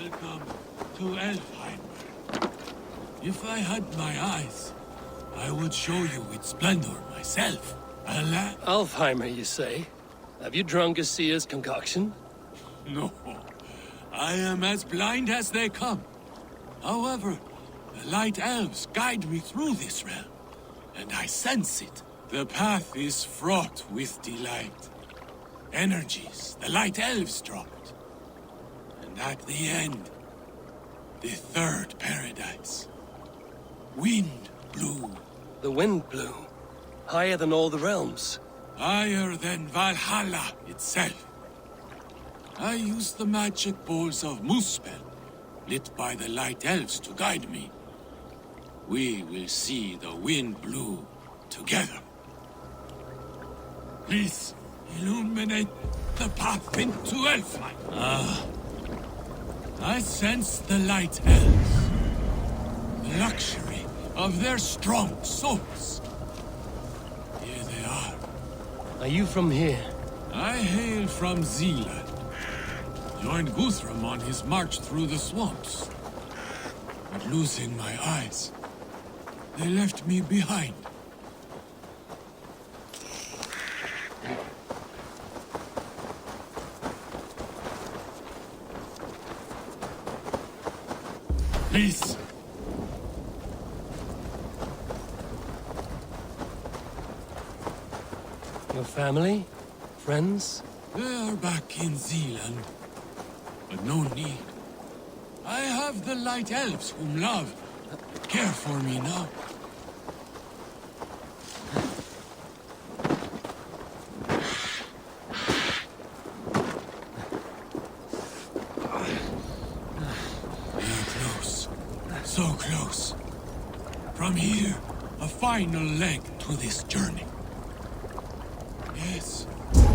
Welcome to Elfheimer. If I had my eyes, I would show you its splendor myself. Alas... Alfheimer, you say? Have you drunk a seer's concoction? No. I am as blind as they come. However, the light elves guide me through this realm, and I sense it. The path is fraught with delight. Energies the light elves dropped. And at the end, the third paradise. Wind blew. The wind blew. Higher than all the realms. Higher than Valhalla itself. I used the magic balls of Muspel, lit by the light elves to guide me. We will see the wind blew together. Please, illuminate the path into Elfheim. I sense the light elves. The luxury of their strong souls. Here they are. Are you from here? I hail from Zealand. Joined Guthrum on his march through the swamps. But losing my eyes, they left me behind. Please. Your family? Friends? They are back in Zealand. But no need. I have the light elves whom love care for me now. We are close. So close. From here, a final leg to this journey. Yes,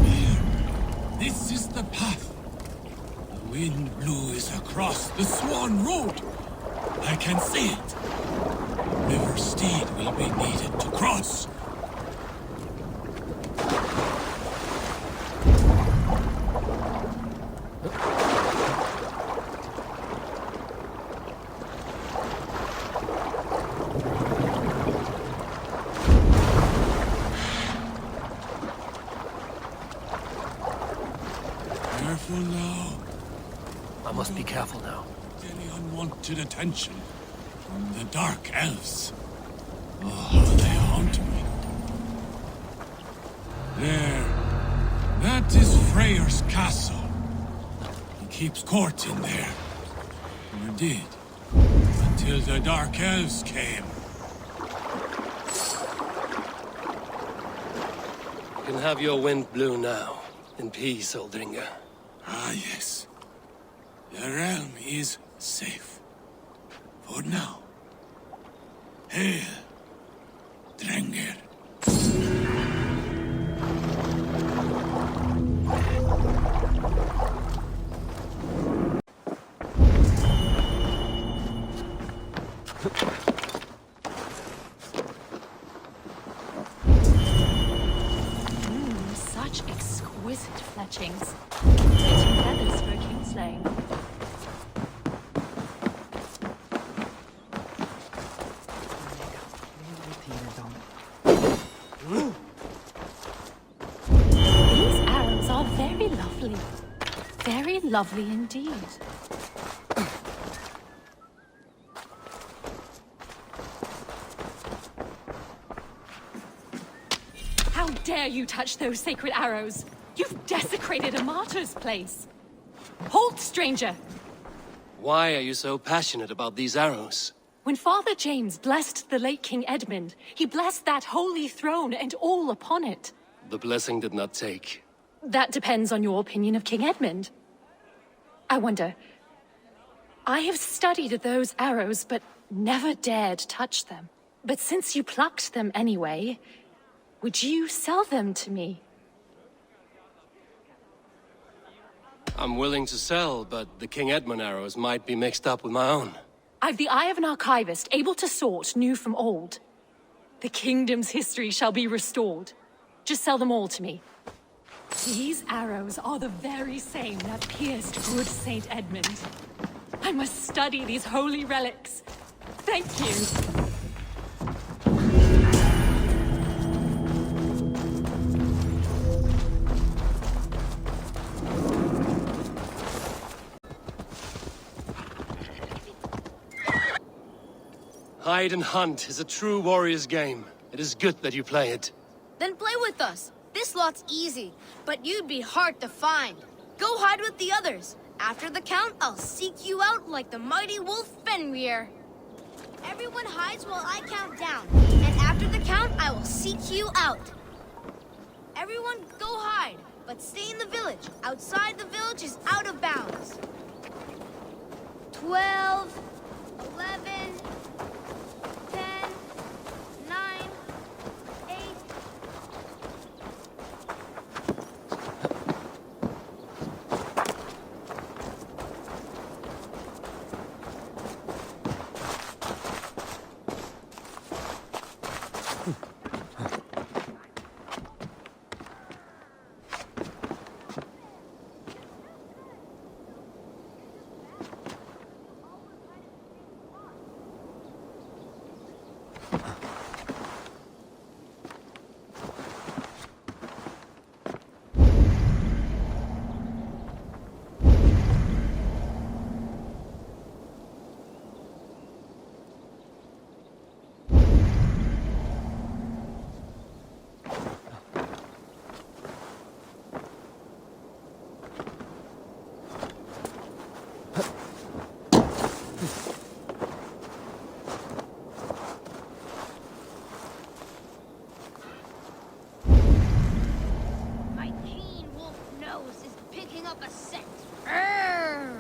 here. This is the path. The wind blew is across the Swan Road. I can see it. River Steed will be needed to cross. Careful now. I must be careful now. Any unwanted attention from the Dark Elves. Oh, how they haunt me. There. That is Freyr's castle. He keeps court in there. Or did. Until the Dark Elves came. You can have your wind blow now. In peace, Oldringer. Ah, yes. The realm is safe. For now. Hail, Drenger. Such exquisite fletchings. Fitting feathers for a kingslaying. These arrows are very lovely. Very lovely indeed. How dare you touch those sacred arrows? You've desecrated a martyr's place. Halt, stranger! Why are you so passionate about these arrows? When Father James blessed the late King Edmund, he blessed that holy throne and all upon it. The blessing did not take. That depends on your opinion of King Edmund. I wonder... I have studied those arrows, but never dared touch them. But since you plucked them anyway, would you sell them to me? I'm willing to sell, but the King Edmund arrows might be mixed up with my own. I've the eye of an archivist, able to sort new from old. The kingdom's history shall be restored. Just sell them all to me. These arrows are the very same that pierced good Saint Edmund. I must study these holy relics. Thank you. Hide and hunt is a true warrior's game. It is good that you play it. Then play with us. This lot's easy, but you'd be hard to find. Go hide with the others. After the count, I'll seek you out like the mighty wolf Fenrir. Everyone hides while I count down, and after the count, I will seek you out. Everyone go hide, but stay in the village. Outside the village is out of bounds. 12, 11, 10, 9, 8. My keen wolf nose is picking up a scent. Urgh!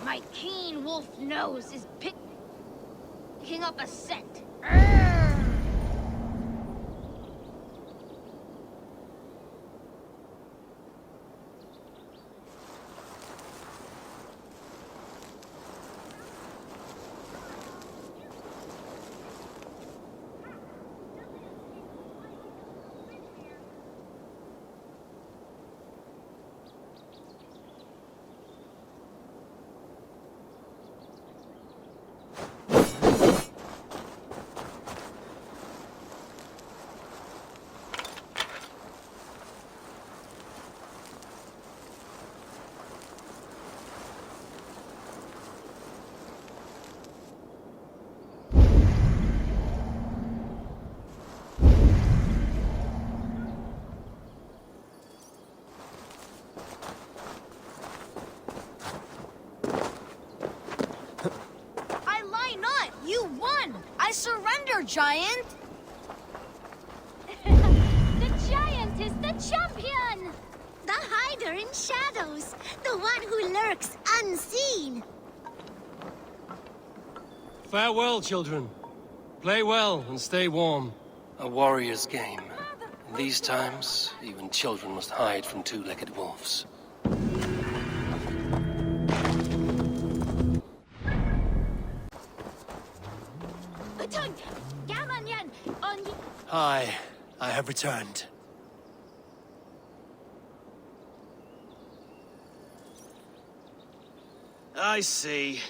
My keen wolf nose is picking up a scent. Urgh! I lie not! You won! I surrender, giant! The giant is the champion! The hider in shadows! The one who lurks unseen! Farewell, children. Play well and stay warm. A warrior's game. In these times, even children must hide from two-legged wolves. Hi, I have returned. I see.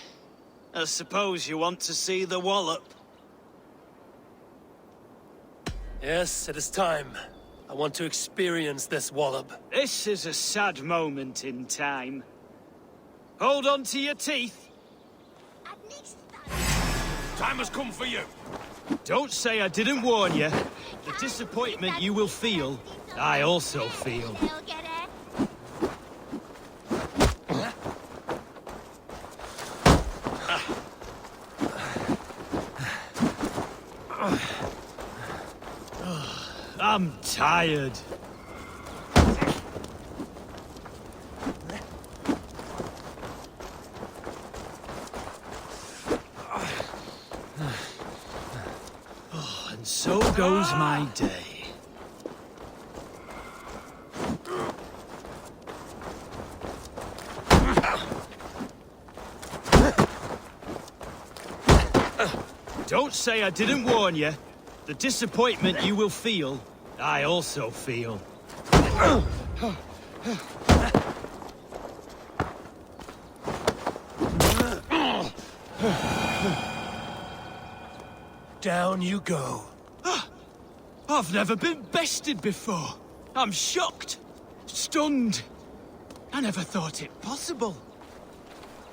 I suppose you want to see the wallop. Yes, it is time. I want to experience this wallop. This is a sad moment in time. Hold on to your teeth. Time has come for you. Don't say I didn't warn you. The disappointment you will feel, I also feel. I'm tired. so goes my day. Don't say I didn't warn you. The disappointment you will feel, I also feel. Down you go. I've never been bested before. I'm shocked. Stunned. I never thought it possible.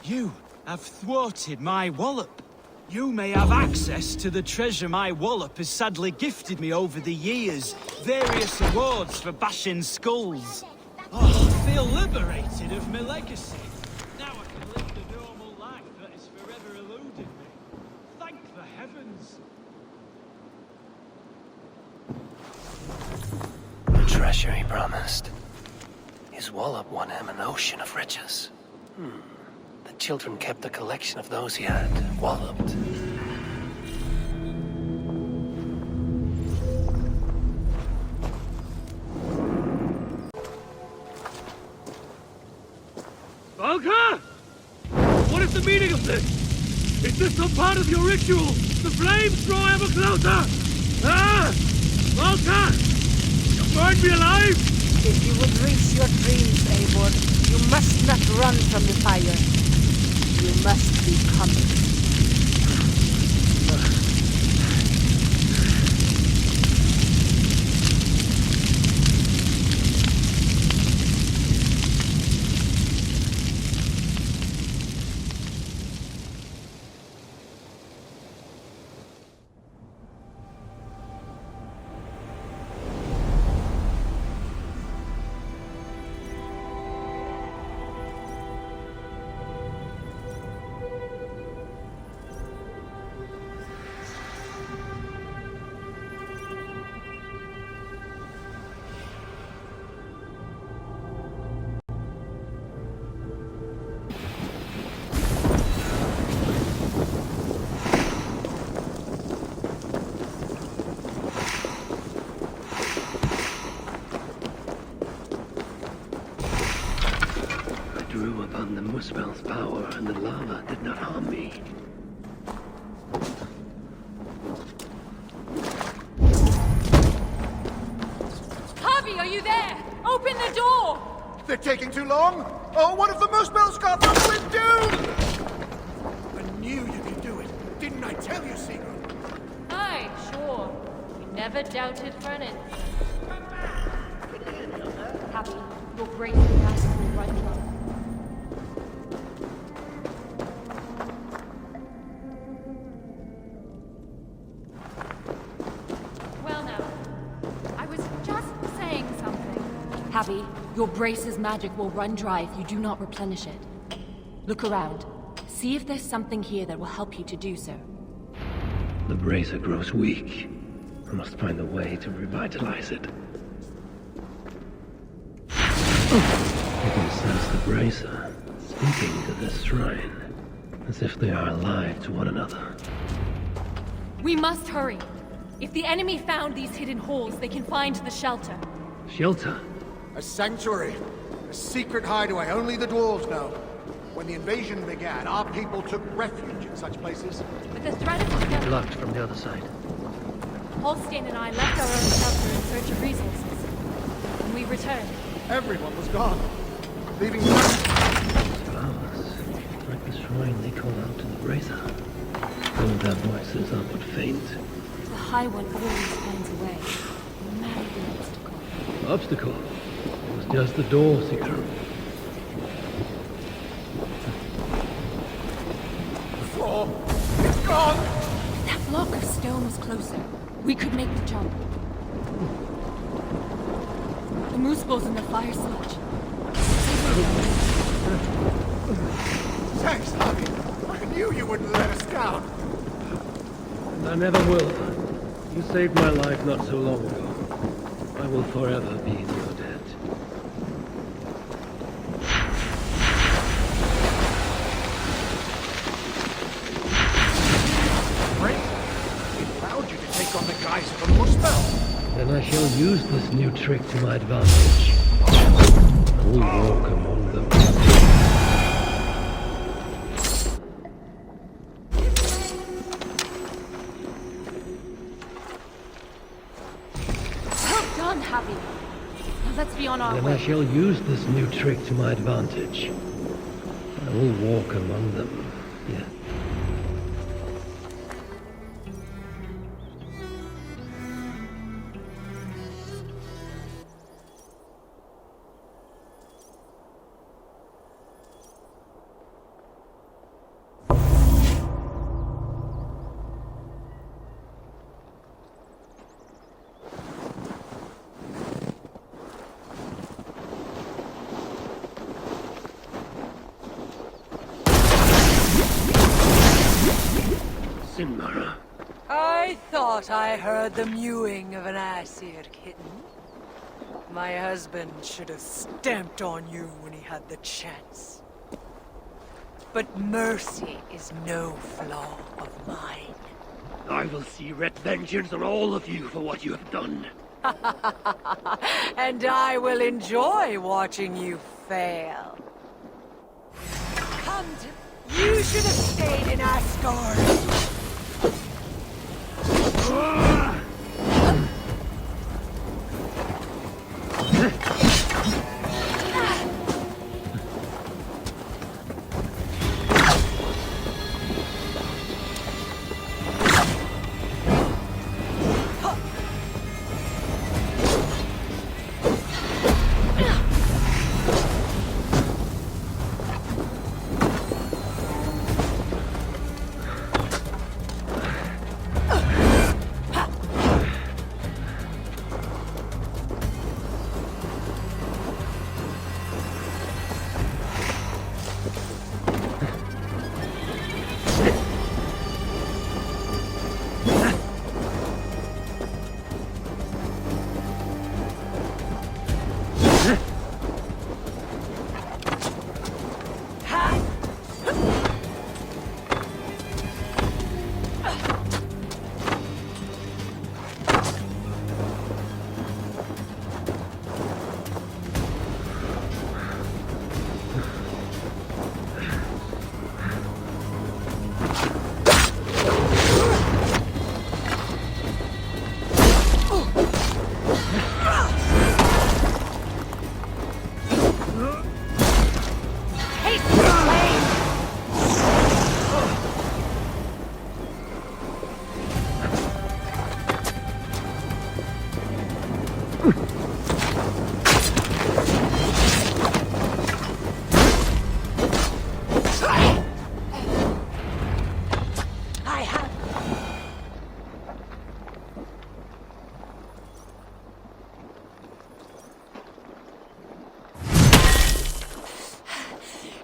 You have thwarted my wallop. You may have access to the treasure my wallop has sadly gifted me over the years. Various awards for bashing skulls. Oh, I feel liberated of my legacy. Now I can live the normal life that has forever eluded me. Thank the heavens. The treasure he promised. His wallop won him an ocean of riches. The children kept a collection of those he had walloped. Valka! What is the meaning of this? Is this some part of your ritual? The flames draw ever closer! Ah! Valka! You burn me alive! If you would reach your dreams, Eivor, you must not run from the fire. You must become it. Drew upon the Muspel's power, and the lava did not harm me. Harvey, are you there? Open the door! They're taking too long? Oh, what if the Muspel's got them? We're doomed! I knew you could do it. Didn't I tell you, Sigurd? Aye, sure. You never doubted for an instant. Happy, your grace and majesty will run dry. Well now, I was just saying something. Happy, your brace's magic will run dry if you do not replenish it. Look around. See if there's something here that will help you to do so. The bracer grows weak. I must find a way to revitalize it. I can sense the bracer speaking to this shrine, as if they are alive to one another. We must hurry. If the enemy found these hidden halls, they can find the shelter. Shelter? A sanctuary. A secret hideaway only the dwarves know. When the invasion began, our people took refuge in such places. But the threat of discovery... Blocked from the other side. Holstein and I left our own shelter in search of resources. When we returned, Everyone was gone, leaving Flowers. Like the shrine they call out to the bracer. All their voices are but faint. the High One always finds a way, no matter the obstacle. Obstacle? It was just the door, Sigurd. the floor. It's gone! If that block of stone was closer, we could make the jump. The moose balls in the fire sludge. Thanks, Harvey. I knew you wouldn't let us down. And I never will. You saved my life not so long ago. I will forever be in your debt. Frank, we allowed you to take on the guys One more spell. Then I shall use this new trick to my advantage. I will walk among them. Well done, Javi. Now let's be on our Then way. I shall use this new trick to my advantage. I will walk among them. Yeah. Sinmara. I thought I heard the mewing of an Aesir kitten. My husband should have stamped on you when he had the chance. But mercy is no flaw of mine. I will see red vengeance on all of you for what you have done. And I will enjoy watching you fail. Come to... You should have stayed in Asgard.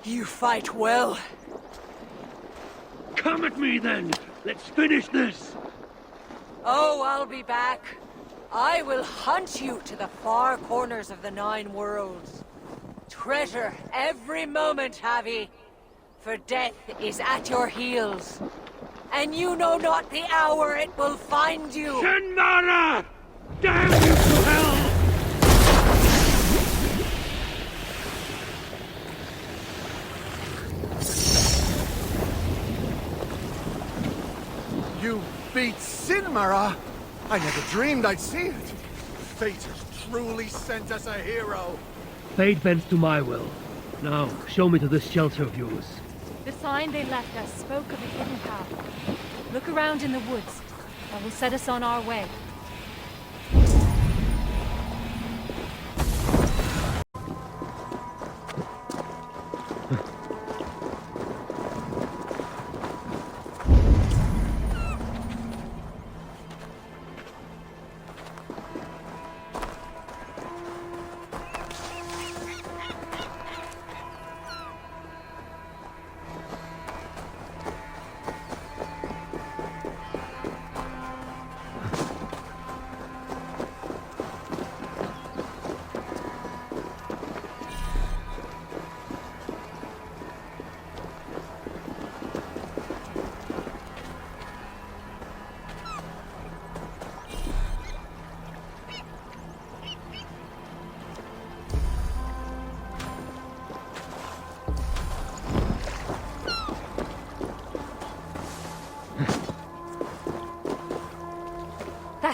You fight well. Come at me then! Let's finish this! Oh, I'll be back. I will hunt you to the far corners of the 9 worlds. Treasure every moment, Javi, for death is at your heels. And you know not the hour it will find you. Sinmara! Damn you to hell! You beat Sinmara? I never dreamed I'd see it. Fate has truly sent us a hero. Fate bends to my will. Now, show me to this shelter of yours. The sign they left us spoke of a hidden path. Look around in the woods. That will set us on our way.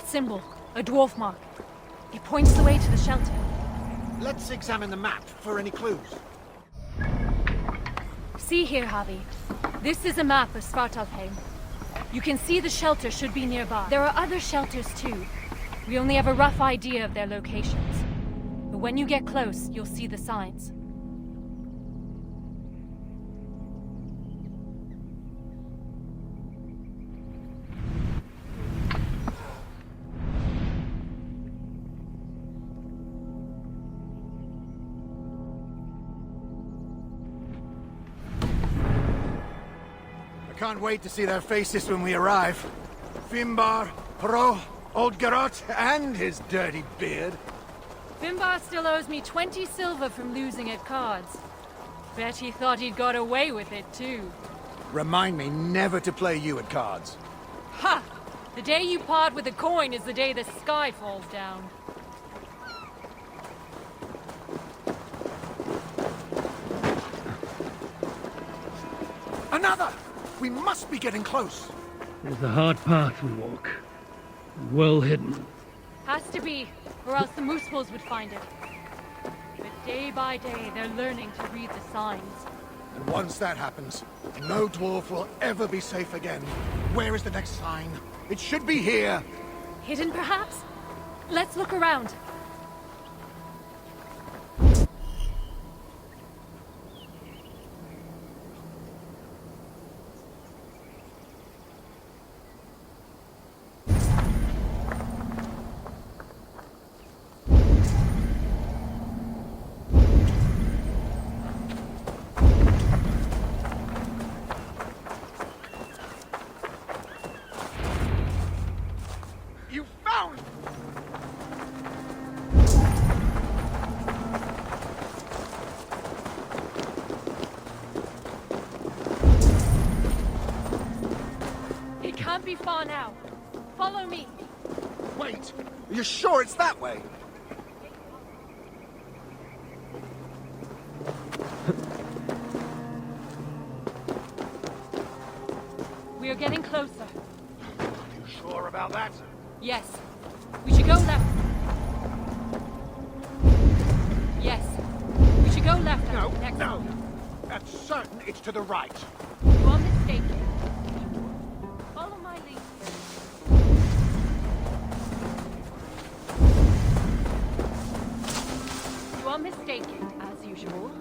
that symbol, a dwarf mark. It points the way to the shelter. Let's examine the map for any clues. See here, Javi. This is a map of Svartalfheim. You can see the shelter should be nearby. There are other shelters too. We only have a rough idea of their locations. But when you get close, you'll see the signs. I can't wait to see their faces when we arrive. Finbar, Hro, Old Garot, and his dirty beard. Finbar still owes me 20 silver from losing at cards. Bet he thought he'd got away with it too. Remind me never to play you at cards. Ha! The day you part with a coin is the day the sky falls down. Another! We must be getting close. It's a hard path we walk. Well hidden. Has to be, or else the Moosepools would find it. But day by day, they're learning to read the signs. And once that happens, no dwarf will ever be safe again. Where is the next sign? It should be here. Hidden, perhaps? Let's look around. You found! It can't be far now. Follow me. Wait! Are you sure it's that way? We are getting closer. You sure about that? Yes. We should go left. Yes. We should go left. No, Next. no. That's certain it's to the right. You are mistaken. Follow my lead. You are mistaken, as usual.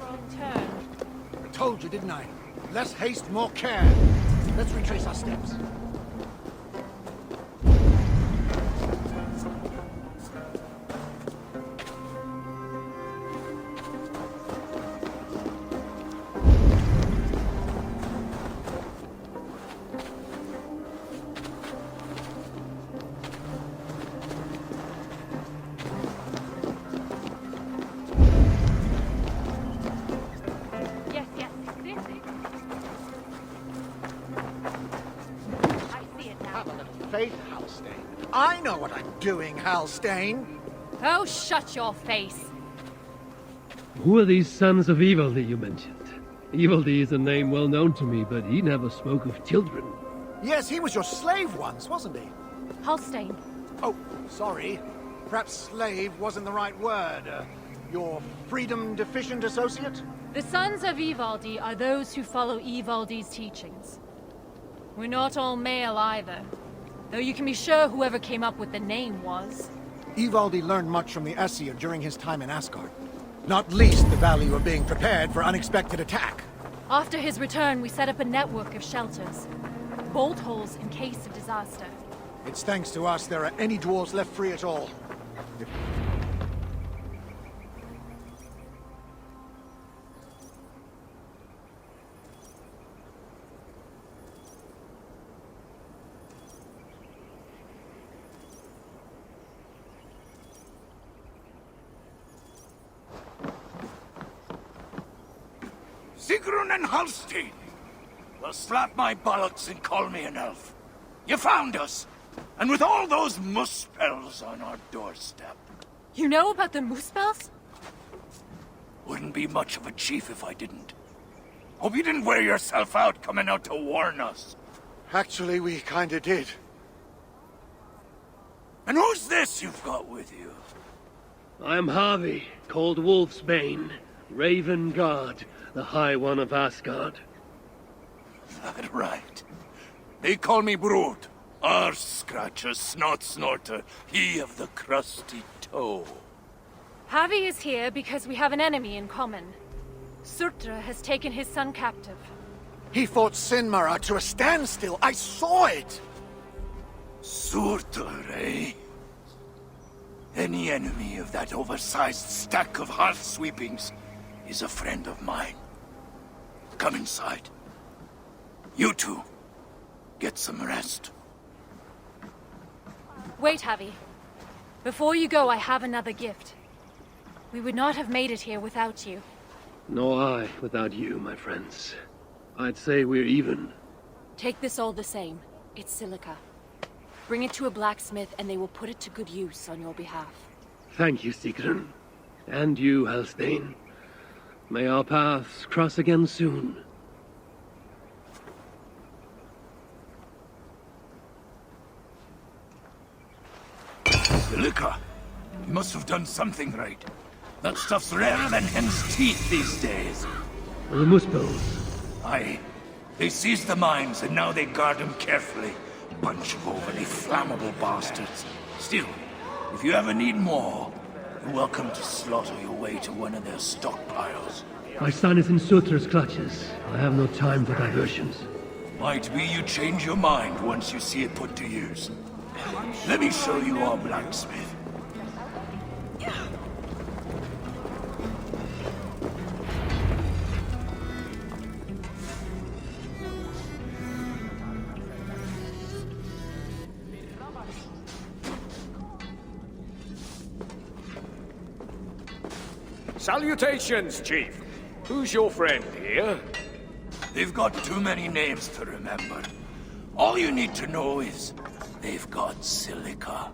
Wrong turn. Told you, didn't I? Less haste, more care. Let's retrace our steps. Yes, yes. This is. I see it now. Have a little faith, Halstein. I know what I'm doing, Halstein. Oh, shut your face. Who are these sons of Evildy you mentioned? Evildy is a name well known to me, but he never spoke of children. Yes, he was your slave once, wasn't he? Halstein. Oh, sorry. Perhaps slave wasn't the right word. Your freedom-deficient associate? The sons of Ivaldi are those who follow Ivaldi's teachings. We're not all male either, though you can be sure whoever came up with the name was. Ivaldi learned much from the Aesir during his time in Asgard. Not least the value of being prepared for unexpected attack. After his return, we set up a network of shelters. Bolt holes in case of disaster. It's thanks to us there are any dwarves left free at all. If Sigrun and Halstein! Well, slap my bollocks and call me an elf. You found us! And with all those muspels on our doorstep. You know about the Muspels? Wouldn't be much of a chief if I didn't. Hope you didn't wear yourself out coming out to warn us. Actually, we kinda did. And who's this you've got with you? I am Harvey, called Wolfsbane, Raven Guard, the High One of Asgard. That right. They call me Brood. Arse Scratcher, Snot Snorter, he of the crusty toe. Harvey is here because we have an enemy in common. Surtra has taken his son captive. He fought Sinmara to a standstill. I saw it! Surtur, eh? Any enemy of that oversized stack of hearth sweepings is a friend of mine. Come inside. You two, get some rest. Wait, Harvey. Before you go, I have another gift. We would not have made it here without you. Nor I without you, my friends. I'd say we're even. Take this all the same. It's silica. Bring it to a blacksmith and they will put it to good use on your behalf. Thank you, Sigrun. And you, Halstein. May our paths cross again soon. Silica? You must have done something right. That stuff's rarer than hen's teeth these days. The Muspels. Aye. They seized the mines and now they guard them carefully. Bunch of overly flammable bastards. Still, if you ever need more, you're welcome to slaughter your way to one of their stockpiles. My son is in Surtra's clutches. I have no time for diversions. Might be you change your mind once you see it put to use. Let me show you our blacksmith. Salutations, Chief. Who's your friend here? They've got too many names to remember. All you need to know is they've got silica.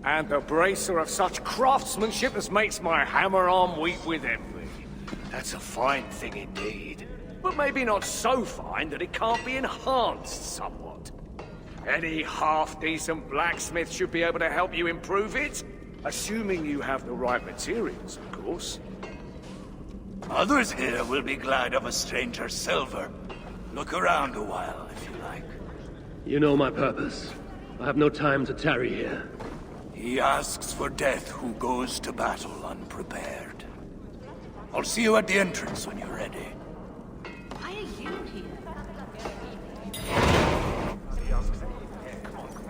And a bracer of such craftsmanship as makes my hammer arm weep with envy. That's a fine thing indeed. But maybe not so fine that it can't be enhanced somewhat. Any half-decent blacksmith should be able to help you improve it. Assuming you have the right materials, of course. Others here will be glad of a stranger's silver. Look around a while, if you like. You know my purpose. I have no time to tarry here. He asks for death who goes to battle unprepared. I'll see you at the entrance when you're ready. Why are you here?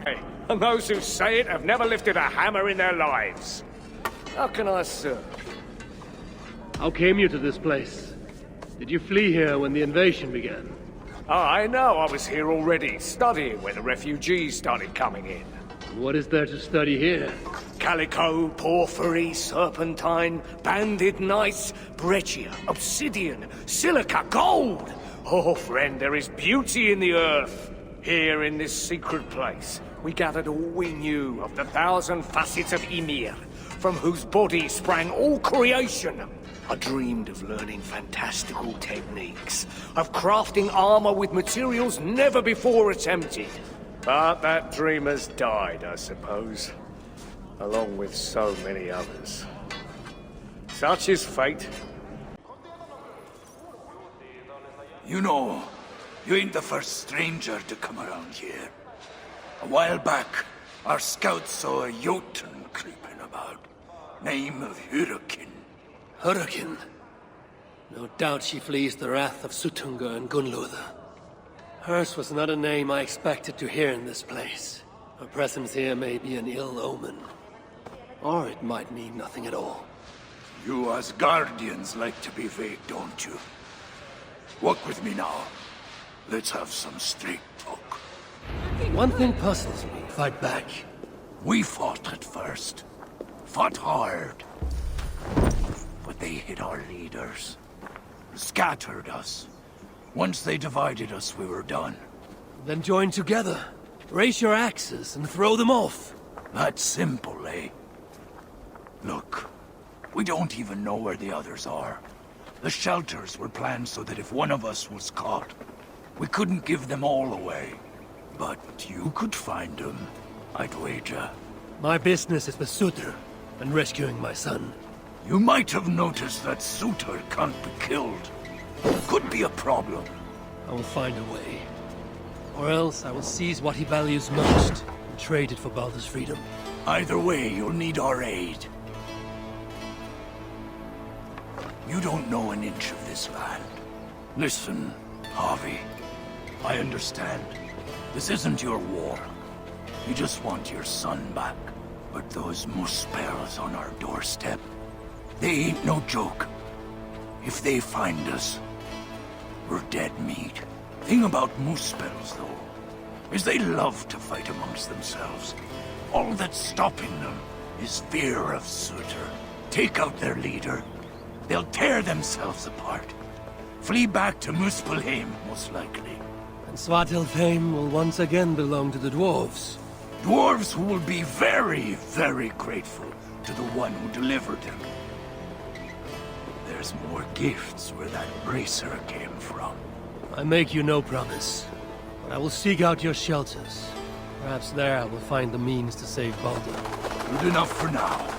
Hey, and those who say it have never lifted a hammer in their lives. How can I serve? How came you to this place? Did you flee here when the invasion began? I know, I was here already, studying when the refugees started coming in. What is there to study here? Calico, porphyry, serpentine, banded gneiss, breccia, obsidian, silica, gold! Oh, friend, there is beauty in the earth. Here in this secret place, we gathered all we knew of the 1,000 facets of Ymir, from whose body sprang all creation. I dreamed of learning fantastical techniques, of crafting armor with materials never before attempted. But that dream has died, I suppose, along with so many others. Such is fate. You know, you ain't the first stranger to come around here. A while back, our scouts saw a Jotun creeping about. Name of Hurricane. Hurricane? No doubt she flees the wrath of Suttungr and Gunnlóðr. Hers was not a name I expected to hear in this place. Her presence here may be an ill omen. Or it might mean nothing at all. You Asgardians like to be vague, don't you? Walk with me now. Let's have some straight talk. One thing puzzles me. Fight back. We fought at first. Fought hard. But they hit our leaders. Scattered us. Once they divided us, we were done. Then join together. Raise your axes and throw them off. That's simple, eh? Look, we don't even know where the others are. The shelters were planned so that if one of us was caught, we couldn't give them all away. But you could find them, I'd wager. My business is with Sutter and rescuing my son. You might have noticed that Sutter can't be killed. Could be a problem. I will find a way. Or else I will seize what he values most and trade it for Baldur's freedom. Either way, you'll need our aid. You don't know an inch of this land. Listen, Harvey. I understand. This isn't your war. You just want your son back. But those Muspels on our doorstep, they ain't no joke. If they find us, we're dead meat. Thing about Muspels, though, is they love to fight amongst themselves. All that's stopping them is fear of Sutter. Take out their leader, they'll tear themselves apart. Flee back to Muspelheim, most likely. And Svartalfheim will once again belong to the dwarves. Dwarves who will be very, very grateful to the one who delivered them. There's more gifts where that bracer came from. I make you no promise, but I will seek out your shelters. Perhaps there I will find the means to save Baldur. Good enough for now.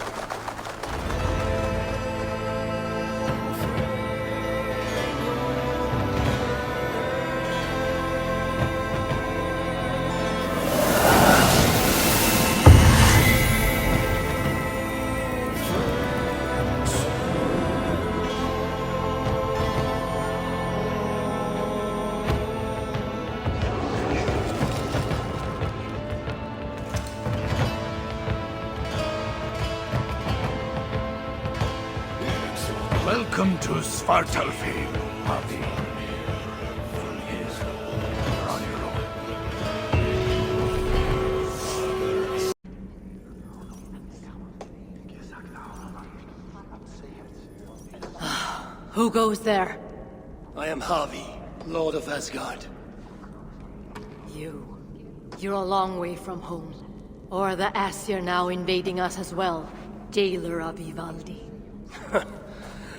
Welcome to Svartalfheim, Harvey. Yes, you're on your own. Who goes there? I am Harvey, Lord of Asgard. You're a long way from home. Or the Aesir now invading us as well. Jailer of Ivaldi.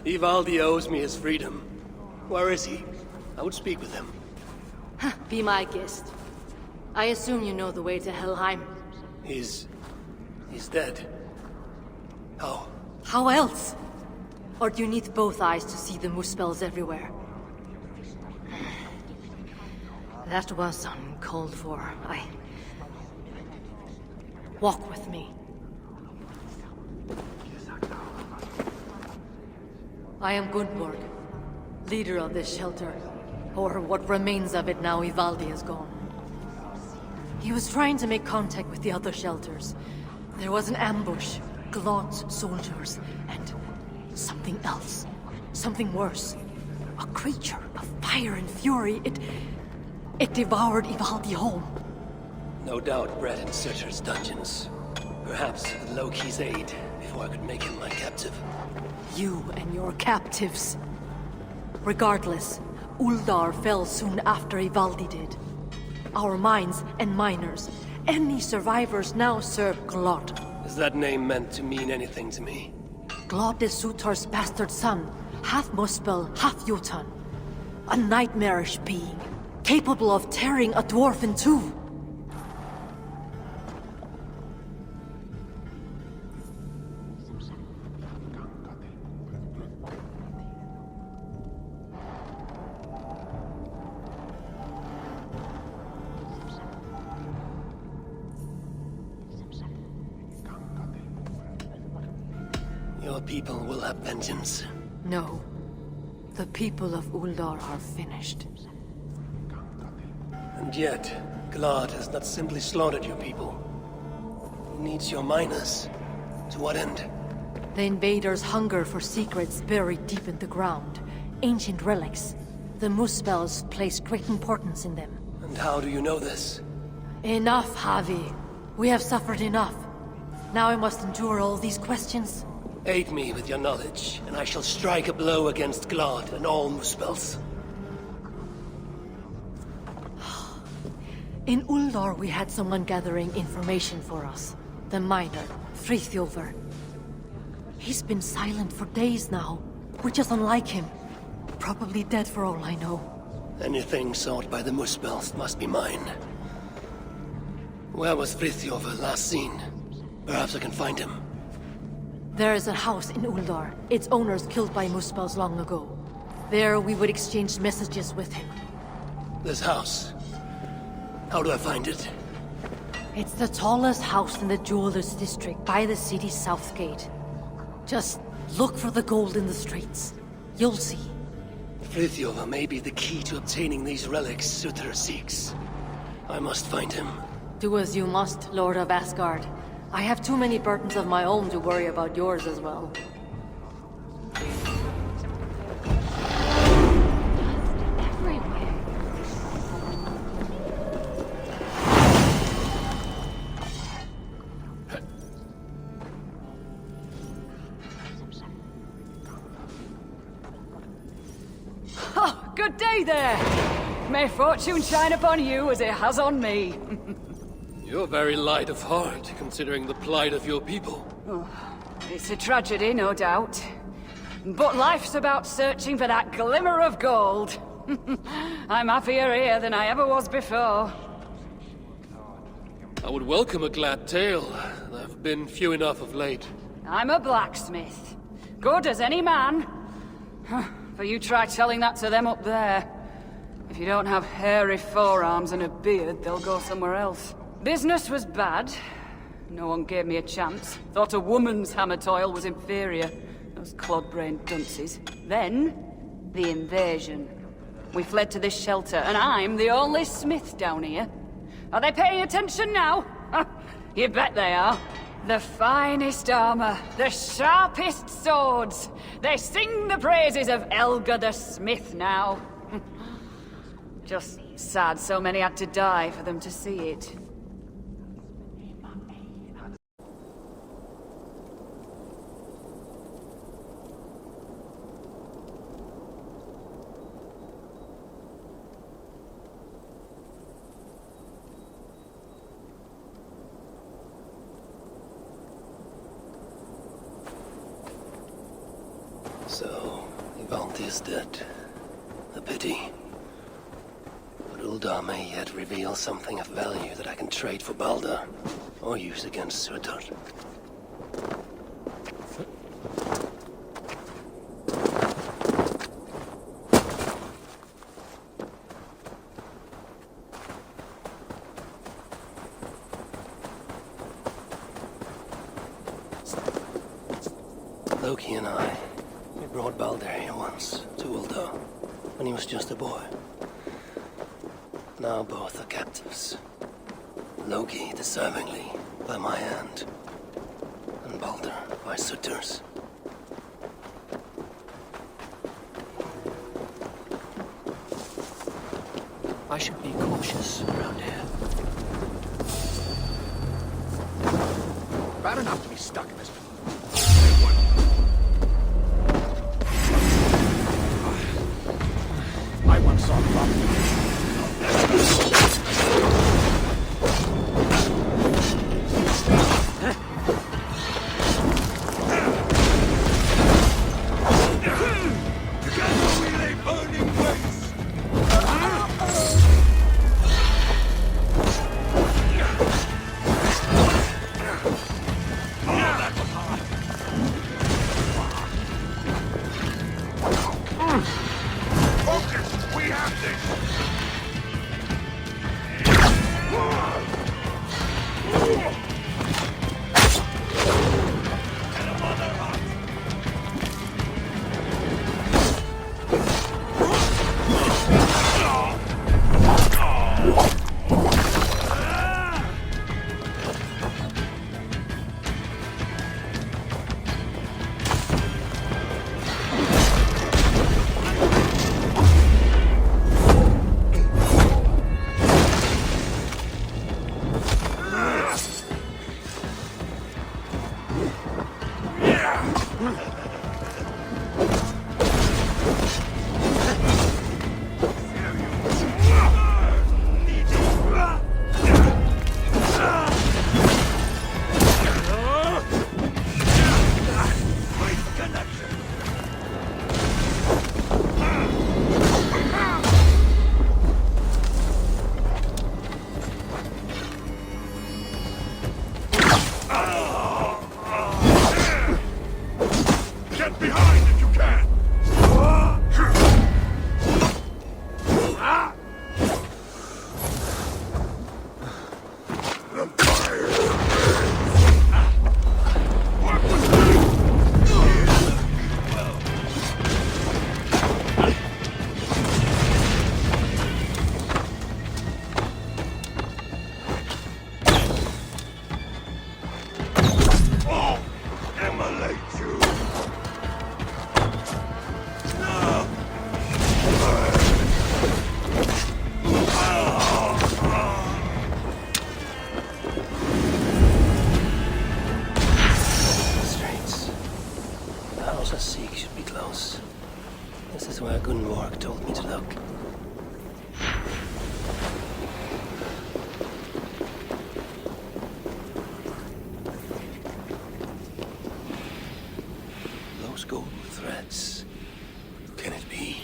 Ivaldi owes me his freedom. Where is he? I would speak with him. Be my guest. I assume you know the way to Helheim. He's dead. How? How else? Or do you need both eyes to see the Muspels everywhere? That was uncalled for. Walk with me. I am Gunborg, leader of this shelter, or what remains of it now Ivaldi is gone. He was trying to make contact with the other shelters. There was an ambush, Glod's soldiers, and something else. Something worse. A creature of fire and fury. It devoured Ivaldi whole. No doubt bred in Sutter's dungeons. Perhaps with Loki's aid, before I could make him my captive. You and your captives. Regardless, Uldar fell soon after Ivaldi did. Our mines and miners, any survivors now serve Glod. Is that name meant to mean anything to me? Glod is Sutar's bastard son, half Muspel, half Jotun. A nightmarish being, capable of tearing a dwarf in two. Your people will have vengeance. No. The people of Uldar are finished. And yet, Glod has not simply slaughtered your people. He needs your miners. To what end? The invaders hunger for secrets buried deep in the ground. Ancient relics. The Muspels place great importance in them. And how do you know this? Enough, Javi. We have suffered enough. Now I must endure all these questions? Aid me with your knowledge, and I shall strike a blow against Glod and all Muspels. In Uldar, we had someone gathering information for us. The miner, Frithjofr. He's been silent for days now. We're just unlike him. Probably dead for all I know. Anything sought by the Muspels must be mine. Where was Frithjofr last seen? Perhaps I can find him. There is a house in Uldar. Its owners killed by Muspels long ago. There we would exchange messages with him. This house. How do I find it? It's the tallest house in the Jewelers District, by the city's south gate. Just look for the gold in the streets. You'll see. Frithjofr may be the key to obtaining these relics Surtr seeks. I must find him. Do as you must, Lord of Asgard. I have too many burdens of my own to worry about yours as well. Oh, good day there! May fortune shine upon you as it has on me. You're very light of heart, considering the plight of your people. Oh, it's a tragedy, no doubt. But life's about searching for that glimmer of gold. I'm happier here than I ever was before. I would welcome a glad tale. There have been few enough of late. I'm a blacksmith. Good as any man. But you try telling that to them up there. If you don't have hairy forearms and a beard, they'll go somewhere else. Business was bad. No one gave me a chance. Thought a woman's hammer toil was inferior. Those clod-brained dunces. Then, the invasion. We fled to this shelter, and I'm the only smith down here. Are they paying attention now? You bet they are. The finest armor, the sharpest swords. They sing the praises of Elga the Smith now. Just sad so many had to die for them to see it. So, Ivaldi is dead. A pity. But Uldar may yet reveal something of value that I can trade for Balder, or use against Surtr. Loki and I, we brought Balder here once, to Uldar, when he was just a boy. Now both are captives. Loki deservingly by my hand, and Balder by Surtr's. I should be cautious around here. Bad enough to be stuck in this. I once saw a problem. where Gunborg told me to look. Those golden threads. Can it be?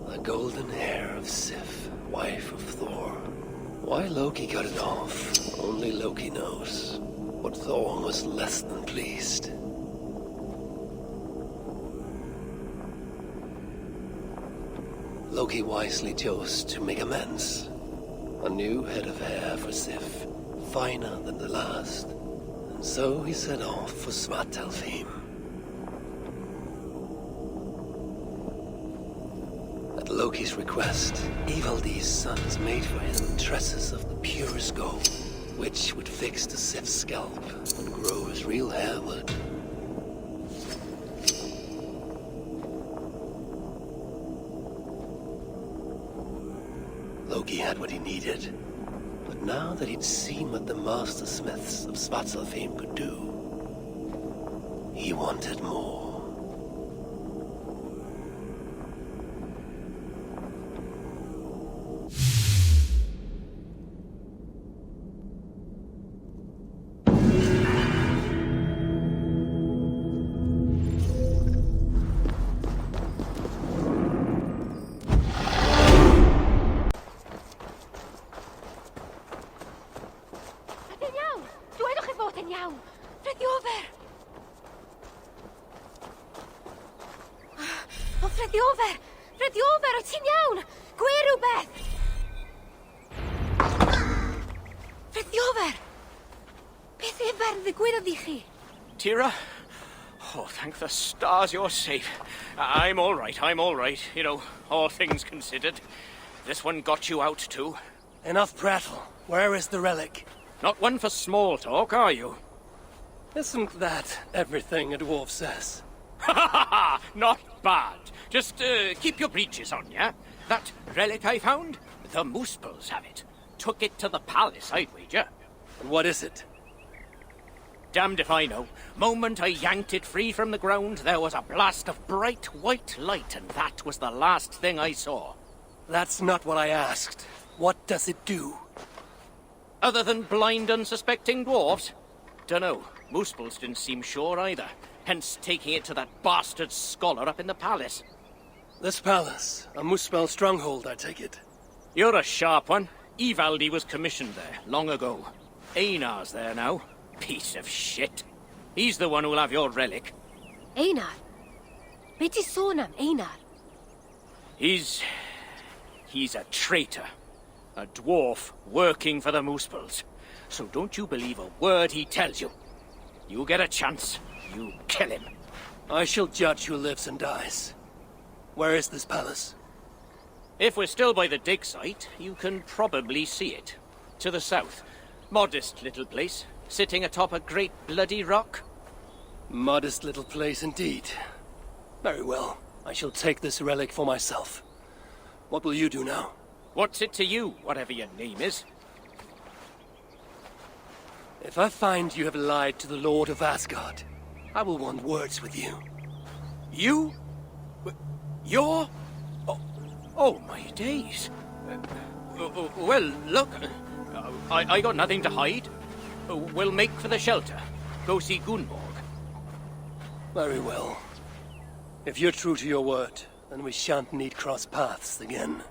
The golden hair of Sif, wife of Thor. Why Loki got it off, only Loki knows. But Thor was less than pleased. Loki wisely chose to make amends. A new head of hair for Sif, finer than the last. And so he set off for Svartalfheim. At Loki's request, Ivaldi's sons made for him tresses of the purest gold, which would fix the Sif's scalp and grow as real hair would. Loki had what he needed, but now that he'd seen what the master smiths of Svartalfheim could do, he wanted more. Frediover, wyt ti'n iawn? Gwe rhywbeth! Frediover! Beth efer ddigwyddodd I chi? Tira? Oh, thank the stars you're safe. I'm all right. You know, all things considered. This one got you out too. Enough prattle. Where is the relic? Not one for small talk, are you? Isn't that everything a dwarf says? Ha ha ha! Not bad. Just keep your breeches on, yeah? That relic I found? The Moospels have it. Took it to the palace, I'd wager. And what is it? Damned if I know. Moment I yanked it free from the ground, there was a blast of bright white light, and that was the last thing I saw. That's not what I asked. What does it do? Other than blind, unsuspecting dwarves? Dunno. Moospels didn't seem sure either. Hence taking it to that bastard scholar up in the palace. This palace, a Moospel stronghold, I take it. You're a sharp one. Ivaldi was commissioned there, long ago. Einar's there now. Piece of shit. He's the one who'll have your relic. Einar? Be ti sôn am Einar? He's a traitor. A dwarf working for the Moospels. So don't you believe a word he tells you. You get a chance, you kill him. I shall judge who lives and dies. Where is this palace? If we're still by the dig site, you can probably see it. To the south. Modest little place, sitting atop a great bloody rock. Modest little place indeed. Very well. I shall take this relic for myself. What will you do now? What's it to you, whatever your name is? If I find you have lied to the Lord of Asgard, I will want words with you. You? You're? Oh my days. Well, look, I got nothing to hide. We'll make for the shelter. Go see Gunborg. Very well. If you're true to your word, then we shan't need cross paths again.